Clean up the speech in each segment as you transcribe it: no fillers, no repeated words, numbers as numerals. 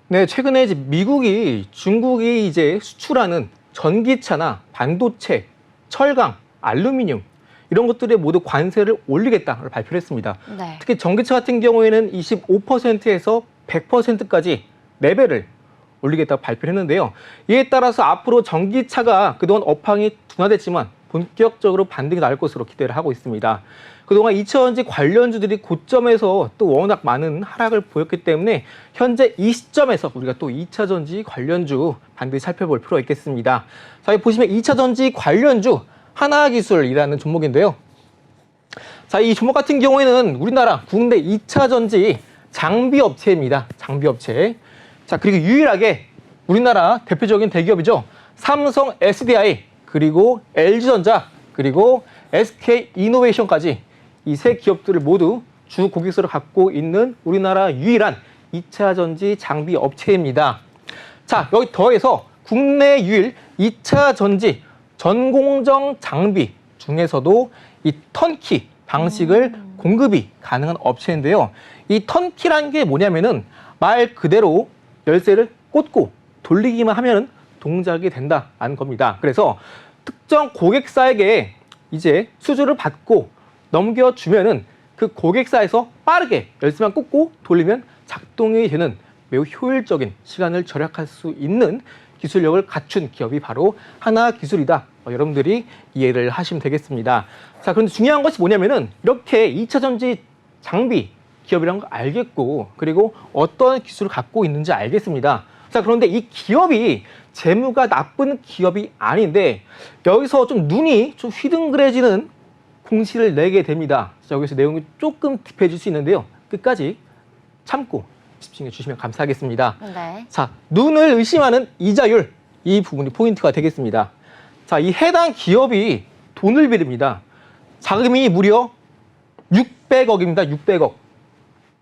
네, 최근에 이제 미국이 중국이 이제 수출하는 전기차나 반도체, 철강, 알루미늄 이런 것들에 모두 관세를 올리겠다를 발표를 했습니다. 네. 특히 전기차 같은 경우에는 25%에서 100%까지 4배를 올리겠다고 발표를 했는데요. 이에 따라서 앞으로 전기차가 그동안 업황이 둔화됐지만 본격적으로 반등이 나올 것으로 기대를 하고 있습니다. 그동안 2차전지 관련주들이 고점에서 또 워낙 많은 하락을 보였기 때문에 현재 이 시점에서 우리가 또 2차전지 관련주 반드시 살펴볼 필요가 있겠습니다. 자, 여기 보시면 2차전지 관련주 하나기술이라는 종목인데요. 자, 이 종목 같은 경우에는 우리나라 국내 2차전지 장비업체입니다. 장비업체. 자, 그리고 유일하게 우리나라 대표적인 대기업이죠. 삼성 SDI, 그리고 LG전자, 그리고 SK이노베이션까지 이 세 기업들을 모두 주 고객사로 갖고 있는 우리나라 유일한 2차 전지 장비 업체입니다. 자, 여기 더해서 국내 유일 2차 전지 전공정 장비 중에서도 이 턴키 방식을 공급이 가능한 업체인데요. 이 턴키라는 게 뭐냐면은 말 그대로 열쇠를 꽂고 돌리기만 하면 동작이 된다는 겁니다. 그래서 특정 고객사에게 이제 수주를 받고 넘겨주면은 그 고객사에서 빠르게 열쇠만 꽂고 돌리면 작동이 되는 매우 효율적인 시간을 절약할 수 있는 기술력을 갖춘 기업이 바로 하나기술이다. 여러분들이 이해를 하시면 되겠습니다. 자, 그런데 중요한 것이 뭐냐면은 이렇게 2차 전지 장비 기업이라는 걸 알겠고 그리고 어떤 기술을 갖고 있는지 알겠습니다. 자, 그런데 이 기업이 재무가 나쁜 기업이 아닌데 여기서 좀 눈이 좀 휘둥그레지는 공시를 내게 됩니다. 자, 여기서 내용이 조금 딥해질 수 있는데요. 끝까지 참고 집중해 주시면 감사하겠습니다. 네. 자, 눈을 의심하는 이자율, 이 부분이 포인트가 되겠습니다. 자, 이 해당 기업이 돈을 빌립니다. 자금이 무려 600억입니다. 600억.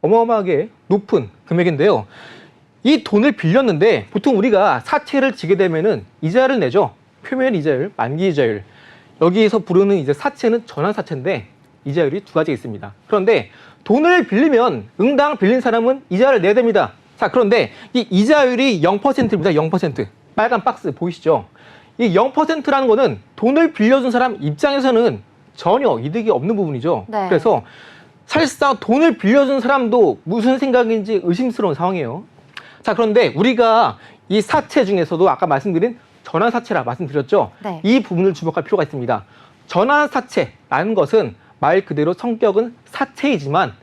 어마어마하게 높은 금액인데요. 이 돈을 빌렸는데 보통 우리가 사채를 지게 되면은 이자를 내죠. 표면 이자율, 만기 이자율. 여기에서 부르는 이제 사채는 전환사채인데 이자율이 두 가지 있습니다. 그런데 돈을 빌리면 응당 빌린 사람은 이자를 내야 됩니다. 자, 그런데 이 이자율이 0%입니다. 0%. 빨간 박스 보이시죠? 이 0%라는 거는 돈을 빌려준 사람 입장에서는 전혀 이득이 없는 부분이죠. 네. 그래서 사실상 돈을 빌려준 사람도 무슨 생각인지 의심스러운 상황이에요. 자, 그런데 우리가 이 사채 중에서도 아까 말씀드린 전환사채라 말씀드렸죠. 네. 이 부분을 주목할 필요가 있습니다. 전환사채라는 것은 말 그대로 성격은 사채이지만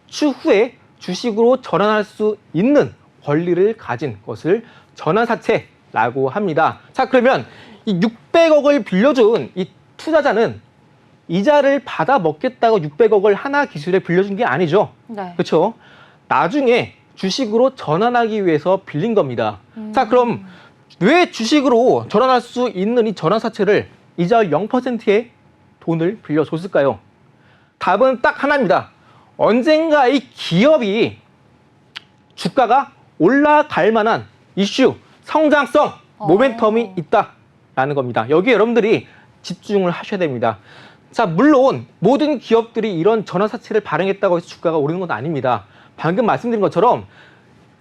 추후에 주식으로 전환할 수 있는 권리를 가진 것을 전환사채라고 합니다. 자, 그러면 이 600억을 빌려준 이 투자자는 이자를 받아 먹겠다고 600억을 하나기술에 빌려준 게 아니죠. 네. 그렇죠? 나중에 주식으로 전환하기 위해서 빌린 겁니다. 자, 그럼 왜 주식으로 전환할 수 있는 이 전환사채를 이자율 0%의 돈을 빌려줬을까요? 답은 딱 하나입니다. 언젠가 이 기업이 주가가 올라갈 만한 이슈, 성장성, 모멘텀이 있다라는 겁니다. 여기에 여러분들이 집중을 하셔야 됩니다. 자, 물론 모든 기업들이 이런 전환사채를 발행했다고 해서 주가가 오르는 건 아닙니다. 방금 말씀드린 것처럼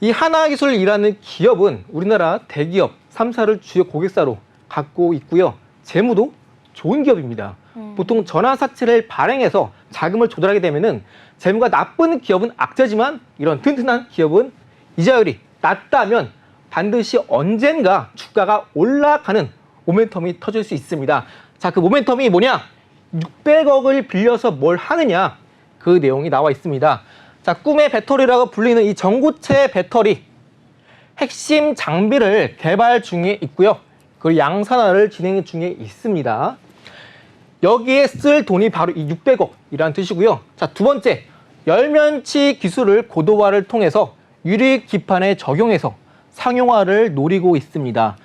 이 하나기술이라는 기업은 우리나라 대기업 3사를 주요 고객사로 갖고 있고요. 재무도 좋은 기업입니다. 보통 전환사채를 발행해서 자금을 조달하게 되면은 재무가 나쁜 기업은 악재지만 이런 튼튼한 기업은 이자율이 낮다면 반드시 언젠가 주가가 올라가는 모멘텀이 터질 수 있습니다. 자, 그 모멘텀이 뭐냐? 600억을 빌려서 뭘 하느냐? 그 내용이 나와 있습니다. 자, 꿈의 배터리라고 불리는 이 전고체 배터리 핵심 장비를 개발 중에 있고요. 그리고 양산화를 진행 중에 있습니다. 여기에 쓸 돈이 바로 이 600억이라는 뜻이고요. 자, 두 번째, 열면치 기술을 고도화를 통해서 유리 기판에 적용해서 상용화를 노리고 있습니다.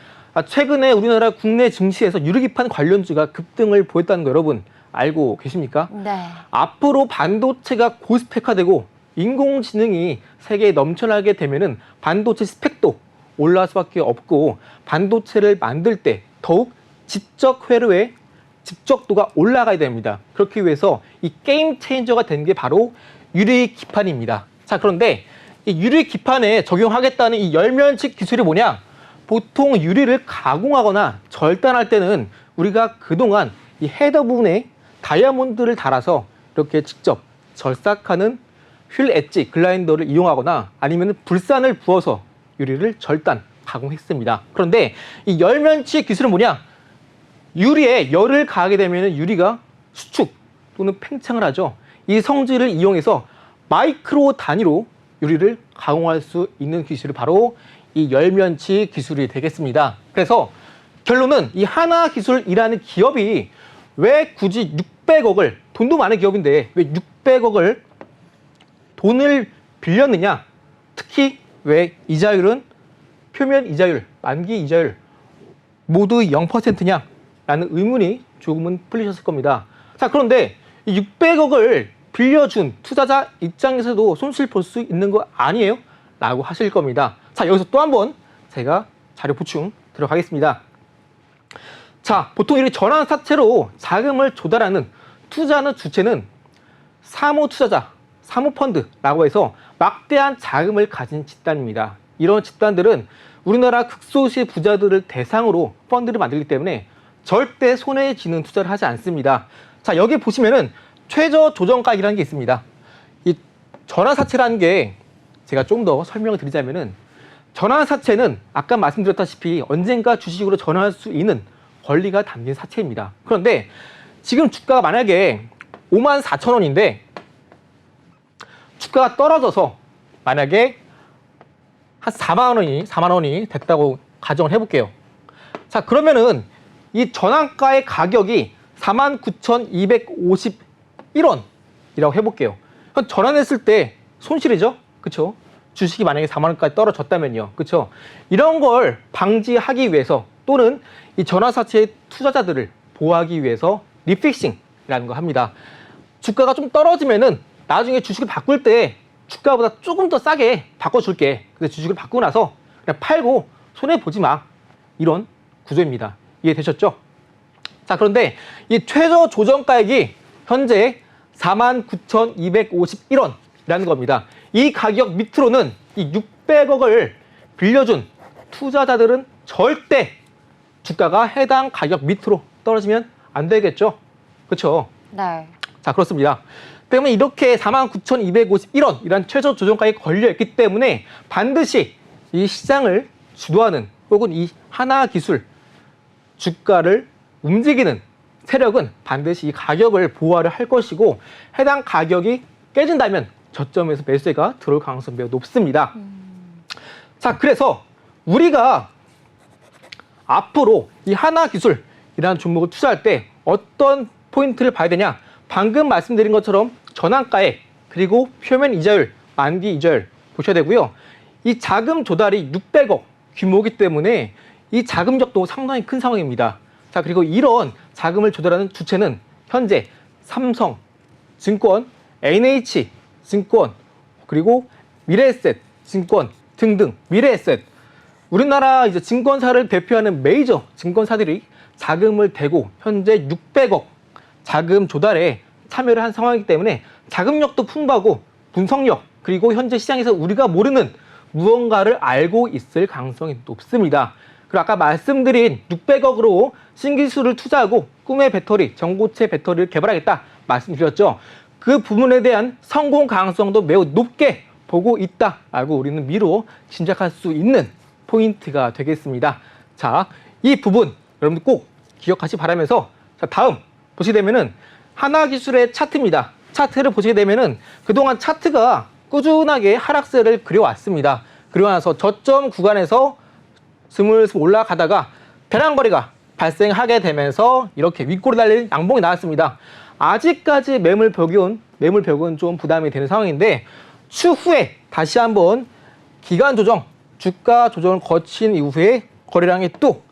최근에 우리나라 국내 증시에서 유리기판 관련주가 급등을 보였다는 거 여러분 알고 계십니까? 네. 앞으로 반도체가 고스펙화되고 인공지능이 세계에 넘쳐나게 되면은 반도체 스펙도 올라갈 수밖에 없고 반도체를 만들 때 더욱 지적 회로의 집적도가 올라가야 됩니다. 그렇기 위해서 이 게임 체인저가 된 게 바로 유리 기판입니다. 자, 그런데 이 유리 기판에 적용하겠다는 이 열면치 기술이 뭐냐? 보통 유리를 가공하거나 절단할 때는 우리가 그동안 이 헤더 부분에 다이아몬드를 달아서 이렇게 직접 절삭하는 휠 엣지 글라인더를 이용하거나 아니면 불산을 부어서 유리를 절단, 가공했습니다. 그런데 이 열면치 기술은 뭐냐? 유리에 열을 가하게 되면 유리가 수축 또는 팽창을 하죠. 이 성질을 이용해서 마이크로 단위로 유리를 가공할 수 있는 기술이 바로 이 열면치 기술이 되겠습니다. 그래서 결론은 이 하나기술이라는 기업이 왜 굳이 600억을, 돈도 많은 기업인데 왜 600억을 돈을 빌렸느냐? 특히 왜 이자율은 표면 이자율, 만기 이자율 모두 0%냐? 라는 의문이 조금은 풀리셨을 겁니다. 자, 그런데 이 600억을 빌려준 투자자 입장에서도 손실 볼 수 있는 거 아니에요? 라고 하실 겁니다. 자, 여기서 또 한 번 제가 자료 보충 들어가겠습니다. 자, 보통 이렇게 전환사채로 자금을 조달하는 투자하는 주체는 사모투자자, 사모펀드라고 해서 막대한 자금을 가진 집단입니다. 이런 집단들은 우리나라 극소수의 부자들을 대상으로 펀드를 만들기 때문에 절대 손해 지는 투자를 하지 않습니다. 자, 여기 보시면은 최저 조정가액이라는 게 있습니다. 이 전환사채라는 게 제가 좀 더 설명을 드리자면은 전환사채는 아까 말씀드렸다시피 언젠가 주식으로 전환할 수 있는 권리가 담긴 사채입니다. 그런데 지금 주가가 만약에 54,000원인데 주가가 떨어져서 만약에 한 4만 원이 됐다고 가정을 해볼게요. 자, 그러면은 이 전환가의 가격이 49,251원이라고 해볼게요. 그럼 전환했을 때 손실이죠? 그쵸? 주식이 만약에 4만 원까지 떨어졌다면요. 그쵸? 이런 걸 방지하기 위해서 또는 이 전환사채 투자자들을 보호하기 위해서 리픽싱이라는 거 합니다. 주가가 좀 떨어지면은 나중에 주식을 바꿀 때 주가보다 조금 더 싸게 바꿔줄게. 근데 주식을 바꾸고 나서 그냥 팔고 손해보지 마. 이런 구조입니다. 이해되셨죠? 자, 그런데 이 최저 조정가액이 현재 49,251원이라는 겁니다. 이 가격 밑으로는 이 600억을 빌려준 투자자들은 절대 주가가 해당 가격 밑으로 떨어지면 안 되겠죠? 그렇죠? 네. 자, 그렇습니다. 때문에 이렇게 49,251원이라는 최저 조정가에 걸려있기 때문에 반드시 이 시장을 주도하는 혹은 이 하나기술 주가를 움직이는 세력은 반드시 이 가격을 보호를 할 것이고 해당 가격이 깨진다면 저점에서 매수세가 들어올 가능성이 매우 높습니다. 자, 그래서 우리가 앞으로 이 하나기술이라는 종목을 투자할 때 어떤 포인트를 봐야 되냐? 방금 말씀드린 것처럼 전환가액 그리고 표면 이자율, 만기 이자율 보셔야 되고요. 이 자금 조달이 600억 규모이기 때문에 이 자금력도 상당히 큰 상황입니다. 자, 그리고 이런 자금을 조달하는 주체는 현재 삼성증권, NH증권, 그리고 미래에셋 증권 등등 미래에셋 우리나라 이제 증권사를 대표하는 메이저 증권사들이 자금을 대고 현재 600억 자금 조달에 참여를 한 상황이기 때문에 자금력도 풍부하고 분석력 그리고 현재 시장에서 우리가 모르는 무언가를 알고 있을 가능성이 높습니다. 그리고 아까 말씀드린 600억으로 신기술을 투자하고 꿈의 배터리, 전고체 배터리를 개발하겠다 말씀드렸죠. 그 부분에 대한 성공 가능성도 매우 높게 보고 있다라고 우리는 미루어 짐작할 수 있는 포인트가 되겠습니다. 자, 이 부분 여러분들 꼭 기억하시 바라면서 자, 다음 보시게 되면은 하나기술의 차트입니다. 차트를 보시게 되면은 그동안 차트가 꾸준하게 하락세를 그려왔습니다. 그리고 나서 저점 구간에서 스물스물 올라가다가 배당거래가 발생하게 되면서 이렇게 윗골이 달린 양봉이 나왔습니다. 아직까지 매물벽은 좀 부담이 되는 상황인데 추후에 다시 한번 기간 조정, 주가 조정을 거친 이후에 거래량이 뚝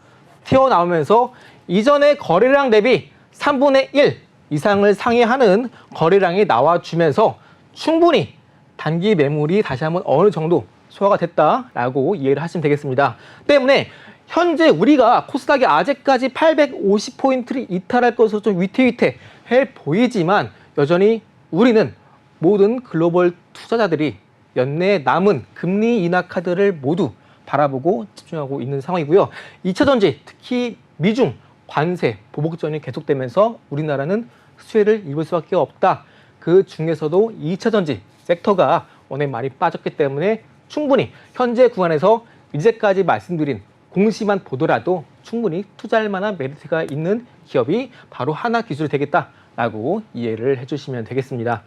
튀어나오면서 이전의 거래량 대비 3분의 1 이상을 상회하는 거래량이 나와주면서 충분히 단기 매물이 다시 한번 어느 정도 소화가 됐다라고 이해를 하시면 되겠습니다. 때문에 현재 우리가 코스닥이 아직까지 850포인트를 이탈할 것으로 좀 위태위태해 보이지만 여전히 우리는 모든 글로벌 투자자들이 연내에 남은 금리 인하 카드를 모두 바라보고 집중하고 있는 상황이고요. 2차 전지, 특히 미중 관세 보복전이 계속되면서 우리나라는 수혜를 입을 수밖에 없다. 그 중에서도 2차 전지 섹터가 워낙 많이 빠졌기 때문에 충분히 현재 구간에서 이제까지 말씀드린 공시만 보더라도 충분히 투자할 만한 메리트가 있는 기업이 바로 하나기술이 되겠다라고 이해를 해주시면 되겠습니다.